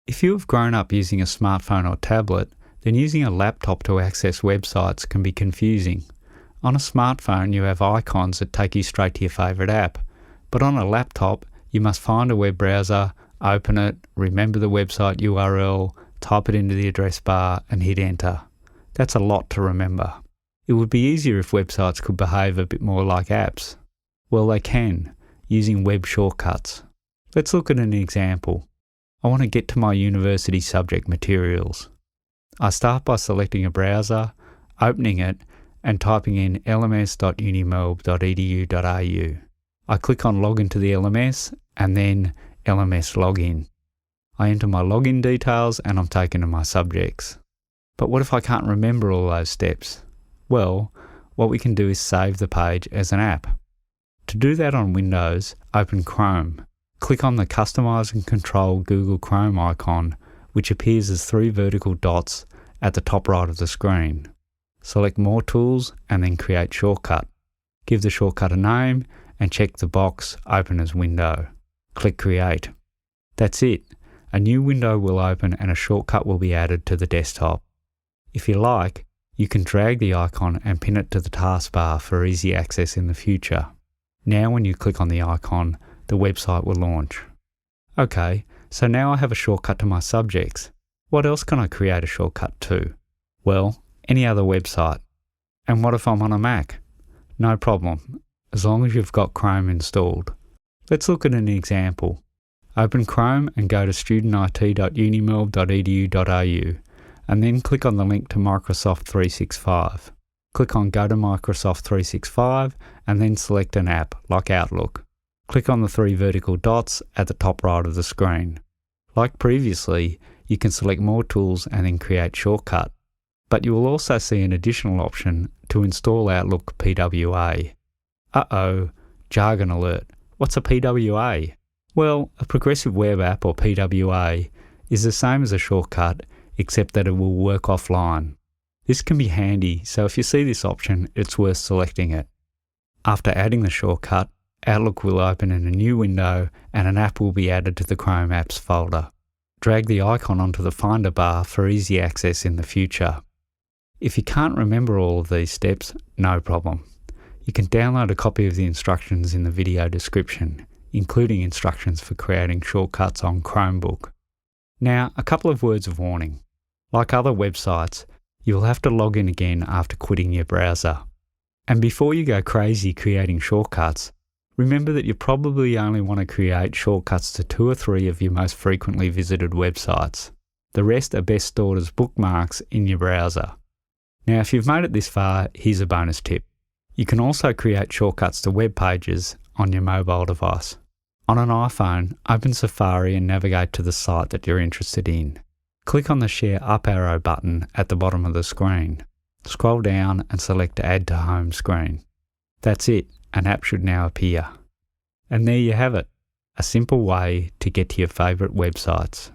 If you have grown up using a smartphone or tablet, then using a laptop to access websites can be confusing. On a smartphone, you have icons that take you straight to your favourite app, but on a laptop, you must find a web browser, open it, remember the website URL, type it into the address bar and hit enter. That's a lot to remember. It would be easier if websites could behave a bit more like apps. Well, they can, using web shortcuts. Let's look at an example. I want to get to my university subject materials. I start by selecting a browser, opening it, and typing in lms.unimelb.edu.au. I click on Login to the LMS and then LMS Login. I enter my login details and I'm taken to my subjects. But what if I can't remember all those steps? Well, what we can do is save the page as an app. To do that on Windows, open Chrome. Click on the Customize and Control Google Chrome icon, which appears as 3 vertical dots at the top right of the screen. Select More Tools and then Create Shortcut. Give the shortcut a name and check the box Open as Window. Click Create. That's it. A new window will open and a shortcut will be added to the desktop. If you like, you can drag the icon and pin it to the taskbar for easy access in the future. Now when you click on the icon, the website will launch. Okay, so now I have a shortcut to my subjects. What else can I create a shortcut to? Well, any other website. And what if I'm on a Mac? No problem, as long as you've got Chrome installed. Let's look at an example. Open Chrome and go to student.it.unimelb.edu.au and then click on the link to Microsoft 365. Click on Go to Microsoft 365 and then select an app like Outlook. Click on the 3 vertical dots at the top right of the screen. Like previously, you can select More Tools and then Create Shortcut. But you will also see an additional option to install Outlook PWA. Uh-oh, jargon alert. What's a PWA? Well, a progressive web app or PWA is the same as a shortcut except that it will work offline. This can be handy, so if you see this option, it's worth selecting it. After adding the shortcut, Outlook will open in a new window and an app will be added to the Chrome Apps folder. Drag the icon onto the Finder bar for easy access in the future. If you can't remember all of these steps, no problem. You can download a copy of the instructions in the video description, including instructions for creating shortcuts on Chromebook. Now, a couple of words of warning. Like other websites, you will have to log in again after quitting your browser. And before you go crazy creating shortcuts, remember that you probably only want to create shortcuts to 2 or 3 of your most frequently visited websites. The rest are best stored as bookmarks in your browser. Now, if you've made it this far, here's a bonus tip. You can also create shortcuts to web pages on your mobile device. On an iPhone, open Safari and navigate to the site that you're interested in. Click on the Share Up arrow button at the bottom of the screen. Scroll down and select Add to Home Screen. That's it, an app should now appear. And there you have it, a simple way to get to your favourite websites.